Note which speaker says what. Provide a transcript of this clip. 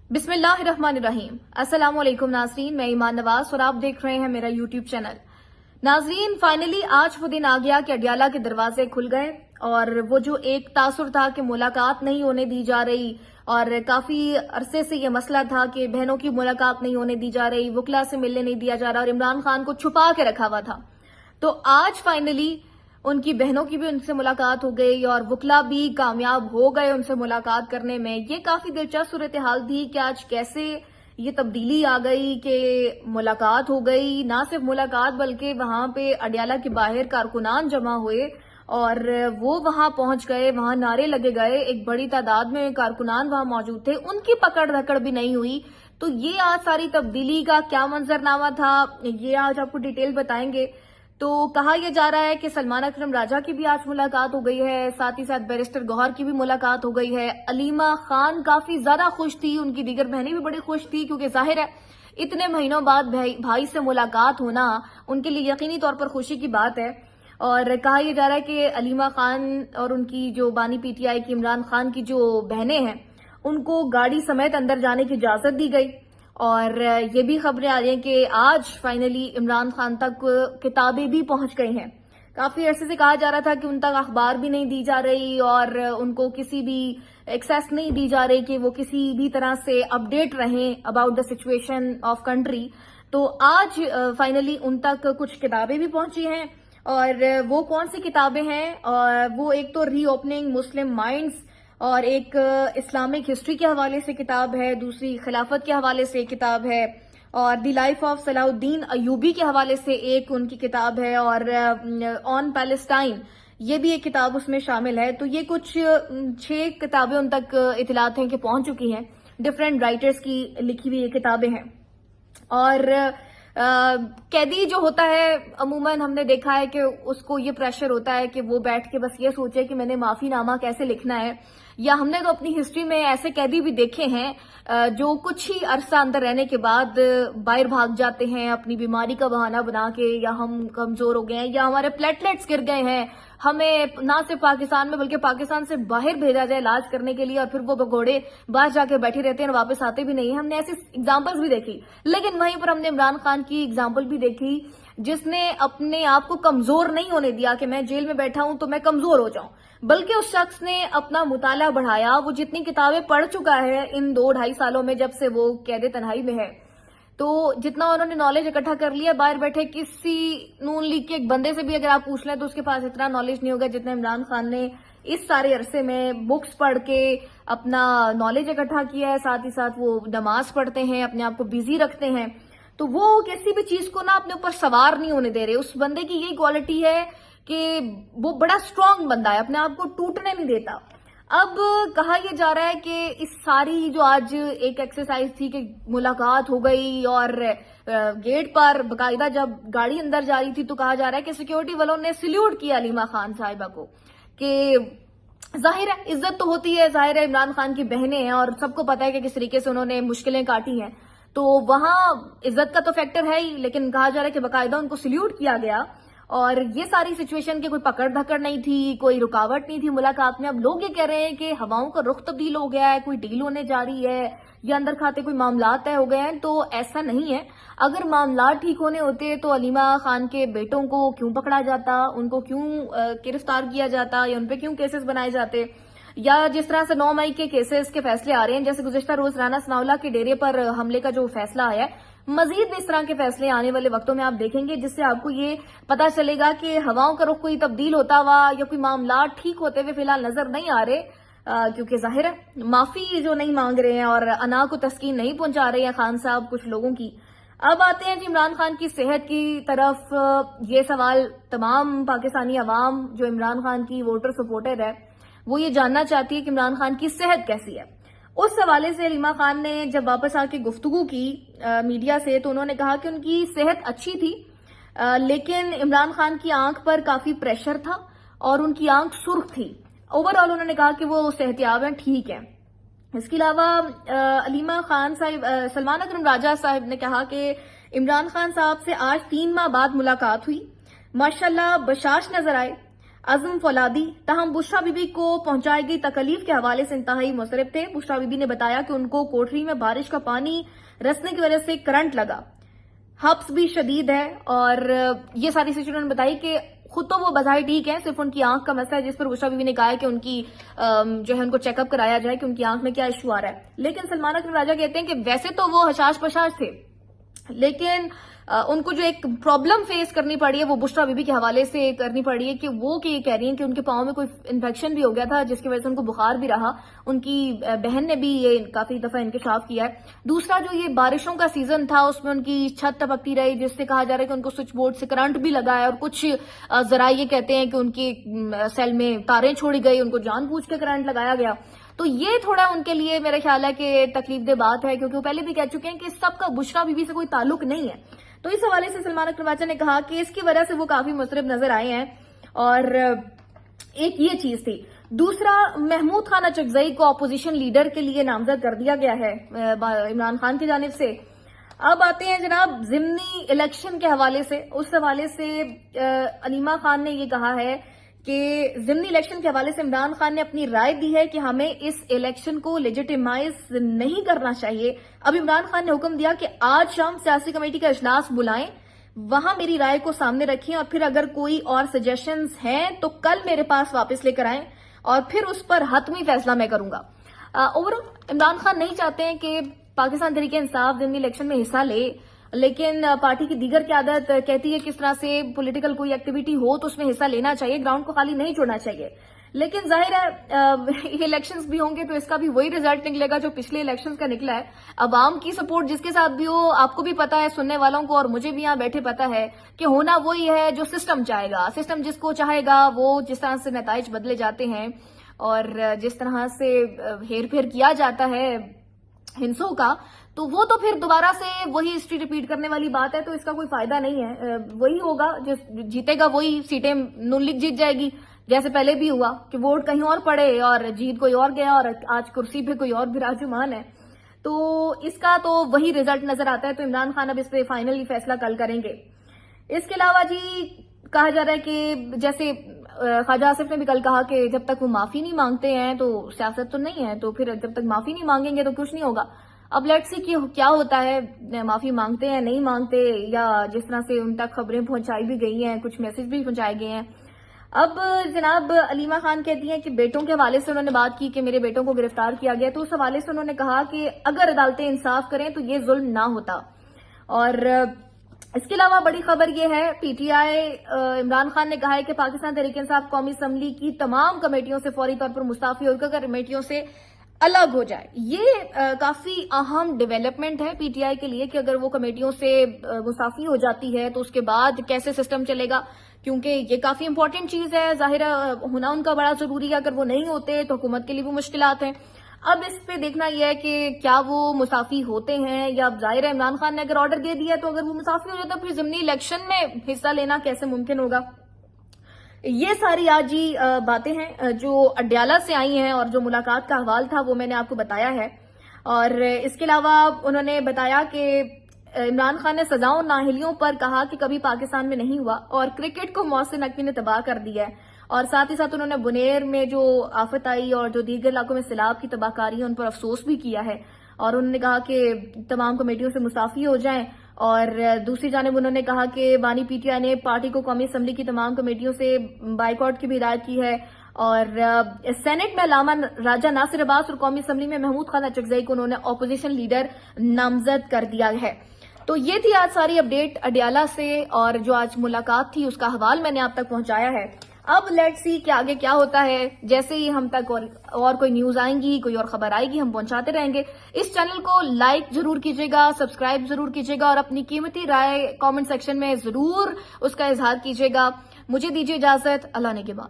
Speaker 1: बिस्मिल्लाहिर्रहमानिर्रहीम। अस्सलाम वालेकुम नाजरीन, मैं ईमान नवाज और आप देख रहे हैं मेरा यूट्यूब चैनल। नाजरीन, फाइनली आज वो दिन आ गया कि अडियाला के दरवाजे खुल गए और वो जो एक तासुर था कि मुलाकात नहीं होने दी जा रही और काफी अरसे से ये मसला था कि बहनों की मुलाकात नहीं होने दी जा रही, वकला से मिलने नहीं दिया जा रहा और इमरान खान को छुपा के रखा हुआ था, तो आज फाइनली उनकी बहनों की भी उनसे मुलाकात हो गई और वकला भी कामयाब हो गए उनसे मुलाकात करने में। ये काफी दिलचस्प सूरत हाल थी कि आज कैसे ये तब्दीली आ गई कि मुलाकात हो गई। ना सिर्फ मुलाकात बल्कि वहां पे अडियाला के बाहर कारकुनान जमा हुए और वो वहां पहुंच गए, वहां नारे लगे गए, एक बड़ी तादाद में कारकुनान वहां मौजूद थे, उनकी पकड़ धकड़ भी नहीं हुई। तो ये आज सारी तब्दीली का क्या मंजरनामा था, ये आज आपको डिटेल बताएंगे। तो कहा यह जा रहा है कि सलमान अकरम राजा की भी आज मुलाकात हो गई है, साथ ही साथ बैरिस्टर गौहर की भी मुलाकात हो गई है। अलीमा खान काफी ज्यादा खुश थी, उनकी दीगर बहनें भी बड़ी खुश थी, क्योंकि जाहिर है इतने महीनों बाद भाई से मुलाकात होना उनके लिए यकीनी तौर पर खुशी की बात है। और कहा यह जा रहा है कि अलीमा खान और उनकी जो बानी पीटीआई की इमरान खान की जो बहनें हैं उनको गाड़ी समेत अंदर जाने की इजाजत दी गई। और ये भी खबरें आ रही हैं कि आज फाइनली इमरान खान तक किताबें भी पहुंच गई हैं। काफी अरसे से कहा जा रहा था कि उन तक अखबार भी नहीं दी जा रही और उनको किसी भी एक्सेस नहीं दी जा रही कि वो किसी भी तरह से अपडेट रहें about the situation of country. तो आज फाइनली उन तक कुछ किताबें भी पहुंची हैं और वो कौन सी किताबें हैं, और वो एक तो रीओपनिंग मुस्लिम माइंड्स और एक इस्लामिक हिस्ट्री के हवाले से किताब है, दूसरी खिलाफत के हवाले से किताब है और the life of Salahuddin Ayubi के हवाले से एक उनकी किताब है और ऑन पैलेस्टाइन ये भी एक किताब उसमें शामिल है। तो ये कुछ 6 किताबें उन तक इतलात हैं कि पहुंच चुकी हैं, डिफरेंट राइटर्स की लिखी हुई ये किताबें हैं। और कैदी जो होता है अमूमन हमने देखा है कि उसको ये प्रेशर होता है कि वो बैठ के बस ये सोचे कि मैंने माफीनामा कैसे लिखना है, या हमने तो अपनी हिस्ट्री में ऐसे कैदी भी देखे हैं जो कुछ ही अरसा अंदर रहने के बाद बाहर भाग जाते हैं अपनी बीमारी का बहाना बना के, या हम कमजोर हो गए हैं या हमारे प्लेटलेट्स गिर गए हैं, हमें ना सिर्फ पाकिस्तान में बल्कि पाकिस्तान से बाहर भेजा जाए इलाज करने के लिए और फिर वो भगोड़े बाहर जाके बैठे रहते हैं और वापस आते भी नहीं है। हमने ऐसी एग्जाम्पल्स भी देखी, लेकिन वहीं पर हमने इमरान खान की एग्जाम्पल भी देखी जिसने अपने आप को कमजोर नहीं होने दिया कि मैं जेल में बैठा हूं तो मैं कमजोर हो जाऊं, बल्कि उस शख्स ने अपना मुताला बढ़ाया। वो जितनी किताबें पढ़ चुका है इन 2-2.5 सालों में जब से वो कैद तन्हाई में है, तो जितना उन्होंने नॉलेज इकट्ठा कर लिया, बाहर बैठे किसी नून लीग के एक बंदे से भी अगर आप पूछ लें तो उसके पास इतना नॉलेज नहीं होगा जितना इमरान खान ने इस सारे अरसे में बुक्स पढ़ के अपना नॉलेज इकट्ठा किया है। साथ ही साथ वो नमाज पढ़ते हैं, अपने आप को बिजी रखते हैं, तो वो किसी भी चीज को ना अपने ऊपर सवार नहीं होने दे रहे। उस बंदे की यही क्वालिटी है कि वो बड़ा स्ट्रांग बंदा है, अपने आप को टूटने नहीं देता। अब कहा यह जा रहा है कि इस सारी जो आज एक एक्सरसाइज थी कि मुलाकात हो गई और गेट पर बकायदा जब गाड़ी अंदर जा रही थी तो कहा जा रहा है कि सिक्योरिटी वालों ने सल्यूट किया अलीमा खान साहिबा को, कि जाहिर है इज्जत तो होती है, जाहिर है इमरान खान की बहनें हैं और सबको पता है कि किस तरीके से उन्होंने मुश्किलें काटी हैं, तो वहां इज्जत का तो फैक्टर है ही, लेकिन कहा जा रहा है कि बकायदा उनको सल्यूट किया गया। और ये सारी सिचुएशन की कोई पकड़ धकड़ नहीं थी, कोई रुकावट नहीं थी मुलाकात में। अब लोग ये कह रहे हैं कि हवाओं का रुख तब्दील हो गया है, कोई डील होने जा रही है या अंदर खाते कोई मामला तय हो गए हैं, तो ऐसा नहीं है। अगर मामला ठीक होने होते तो अलीमा खान के बेटों को क्यों पकड़ा जाता, उनको क्यों गिरफ्तार किया जाता या उनपे क्यों केसेस बनाए जाते, या जिस तरह से 9 मई के केसेस के फैसले आ रहे हैं, जैसे गुज़िश्ता रोज राना सनाउल्लाह के डेरे पर हमले का जो फैसला आया है, मजीद भी इस तरह के फैसले आने वाले वक्तों में आप देखेंगे, जिससे आपको ये पता चलेगा कि हवाओं का रुख कोई तब्दील होता हुआ या कोई मामला ठीक होते हुए फिलहाल नजर नहीं आ रहे, क्योंकि जाहिर है माफी जो नहीं मांग रहे हैं और अना को तस्कीन नहीं पहुंचा रहे हैं खान साहब कुछ लोगों की। अब आते हैं जी इमरान खान की सेहत की तरफ। ये सवाल तमाम पाकिस्तानी अवाम जो इमरान खान की वोटर सपोर्टर है वो ये जानना चाहती है कि इमरान खान की सेहत कैसी है। उस हवाले से अलीमा खान ने जब वापस आके गुफ्तगू की मीडिया से, तो उन्होंने कहा कि उनकी सेहत अच्छी थी, लेकिन इमरान खान की आंख पर काफी प्रेशर था और उनकी आंख सुर्ख थी। ओवरऑल उन्होंने कहा कि वो सेहतियाब हैं, ठीक है। इसके अलावा अलीमा खान साहिब, सलमान अकरम राजा साहिब ने कहा कि इमरान खान साहब से आज 3 माह बाद मुलाकात हुई, माशाल्लाह बशाश नजर आए, आजम फौलादी तहम बुशरा बीबी को पहुंचाई गई तकलीफ के हवाले से इंतहाई मुसरफ थे। बुशरा बीबी ने बताया कि उनको कोठरी में बारिश का पानी रसने की वजह से करंट लगा, हब्स भी शदीद है, और ये सारी सिचुएशन उन्होंने बताई कि खुद तो वो बधाई ठीक है, सिर्फ उनकी आंख का मसला है, जिस पर बुशरा बीबी ने कहा है कि उनकी जो है उनको चेकअप कराया जाए कि उनकी आंख में क्या इशू आ रहा है। लेकिन सलमान अकरम राजा कहते हैं कि वैसे तो वो हशाश पशाश थे, लेकिन उनको जो एक प्रॉब्लम फेस करनी पड़ी है वो बुशरा बीबी के हवाले से करनी पड़ी है कि वो ये कह रही हैं कि उनके पाँव में कोई इन्फेक्शन भी हो गया था, जिसकी वजह से उनको बुखार भी रहा। उनकी बहन ने भी ये काफी दफा इंकशाफ किया है। दूसरा, जो ये बारिशों का सीजन था उसमें उनकी छत टपकती रही, जिससे कहा जा रहा है कि उनको स्विच बोर्ड से करंट भी लगा है, और कुछ जरा ये कहते हैं कि उनकी सेल में तारें छोड़ी गई, उनको जानबूझ के करंट लगाया गया। तो ये थोड़ा उनके लिए मेरा ख्याल है कि तकलीफदेह बात है, क्योंकि वो पहले भी कह चुके हैं कि सबका बुशरा बीबी से कोई ताल्लुक नहीं है। तो इस हवाले से सलमान अकरम राजा ने कहा कि इसकी वजह से वो काफी मुसरफ नजर आए हैं, और एक ये चीज थी। दूसरा, महमूद खान अचकजई को अपोजिशन लीडर के लिए नामजद कर दिया गया है इमरान खान की जानिब से। अब आते हैं जनाब जिमनी इलेक्शन के हवाले से। उस हवाले से अलीमा खान ने ये कहा है कि जिमनी इलेक्शन के हवाले से इमरान खान ने अपनी राय दी है कि हमें इस इलेक्शन को लेजिटिमाइज नहीं करना चाहिए। अब इमरान खान ने हुक्म दिया कि आज शाम सियासी कमेटी का इजलास बुलाएं, वहां मेरी राय को सामने रखें, और फिर अगर कोई और सजेशंस हैं तो कल मेरे पास वापस लेकर आएं, और फिर उस पर हतमी फैसला मैं करूंगा। ओवरऑल इमरान खान नहीं चाहते हैं कि पाकिस्तान तहरीक इंसाफ जिमनी इलेक्शन में हिस्सा ले, लेकिन पार्टी की दीगर क़यादत कहती है किस तरह से पॉलिटिकल कोई एक्टिविटी हो तो उसमें हिस्सा लेना चाहिए, ग्राउंड को खाली नहीं छोड़ना चाहिए। लेकिन जाहिर है इलेक्शंस भी होंगे तो इसका भी वही रिजल्ट निकलेगा जो पिछले इलेक्शंस का निकला है। अवाम की सपोर्ट जिसके साथ भी हो, आपको भी पता है, सुनने वालों को और मुझे भी यहाँ बैठे पता है कि होना वही है जो सिस्टम चाहेगा। सिस्टम जिसको चाहेगा वो जिस तरह से नताइज बदले जाते हैं और जिस तरह से हेर फेर किया जाता है हिंसों का, तो वो तो फिर दोबारा से वही हिस्ट्री रिपीट करने वाली बात है। तो इसका कोई फायदा नहीं है। वही होगा जो जीतेगा, वही सीटें नून लीग जीत जाएगी, जैसे पहले भी हुआ कि वोट कहीं और पड़े और जीत कोई और गया और आज कुर्सी पे कोई और विराजमान है। तो इसका तो वही रिजल्ट नजर आता है। तो इमरान खान अब इस पे फाइनली फैसला कल करेंगे। इसके अलावा जी कहा जा रहा है कि जैसे ख्वाजा आसिफ ने भी कल कहा कि जब तक वो माफी नहीं मांगते हैं तो सियासत तो नहीं है, तो फिर जब तक माफी नहीं मांगेंगे तो कुछ नहीं होगा। अब लेट्स सी कि क्या होता है, माफी मांगते हैं नहीं मांगते, या जिस तरह से उन तक खबरें पहुंचाई भी गई हैं, कुछ मैसेज भी पहुंचाए गए हैं। अब जनाब अलीमा खान कहती हैं कि बेटों के हवाले से उन्होंने बात की कि मेरे बेटों को गिरफ्तार किया गया, तो उस हवाले से उन्होंने कहा कि अगर अदालतें इंसाफ करें तो ये जुल्म ना होता। और इसके अलावा बड़ी खबर यह है, पीटीआई इमरान खान ने कहा है कि पाकिस्तान तहरीक इंसाफ कौमी असम्बली की तमाम कमेटियों से फौरी तौर पर मुस्ताफी होकर कमेटियों से अलग हो जाए। ये काफी अहम डेवलपमेंट है पीटीआई के लिए कि अगर वो कमेटियों से मुस्ताफी हो जाती है तो उसके बाद कैसे सिस्टम चलेगा, क्योंकि ये काफी इंपॉर्टेंट चीज है। जाहिर होना उनका बड़ा जरूरी है, अगर वो नहीं होते तो हुकूमत के लिए भी मुश्किलात हैं। अब इस पे देखना यह है कि क्या वो मुसाफी होते हैं, या जाहिर है इमरान खान ने अगर ऑर्डर दे दिया तो अगर वो मुसाफी हो जाता तो फिर जिमनी इलेक्शन में हिस्सा लेना कैसे मुमकिन होगा। ये सारी आज ही बातें हैं जो अड्याला से आई हैं, और जो मुलाकात का हवाल था वो मैंने आपको बताया है। और इसके अलावा उन्होंने बताया कि इमरान खान ने सजाओं नाहिलियों पर कहा कि कभी पाकिस्तान में नहीं हुआ, और क्रिकेट को मोहसिन नकवी ने तबाह कर दिया है। और साथ ही साथ उन्होंने बुनेर में जो आफत आई और जो दीगर इलाकों में सैलाब की तबाहकारी है उन पर अफसोस भी किया है, और उन्होंने कहा कि तमाम कमेटियों से मुसाफी हो जाएं। और दूसरी जानिब उन्होंने कहा कि बानी पीटीआई ने पार्टी को कौमी असम्बली की तमाम कमेटियों से बाइकआउट की भी हिदायत की है, और सेनेट में अलामा राजा नासिर अब्बास और कौमी असम्बली में महमूद खान अचकजई को उन्होंने अपोजिशन लीडर नामजद कर दिया है। तो ये थी आज सारी अपडेट अड्याला से, और जो आज मुलाकात थी उसका हवाल मैंने आप तक पहुंचाया है। अब लेट्स सी कि आगे क्या होता है। जैसे ही हम तक और कोई न्यूज आएंगी, कोई और खबर आएगी, हम पहुंचाते रहेंगे। इस चैनल को लाइक जरूर कीजिएगा, सब्सक्राइब जरूर कीजिएगा, और अपनी कीमती राय कमेंट सेक्शन में जरूर उसका इजहार कीजिएगा। मुझे दीजिए इजाजत, अल्लाह ने के बाद।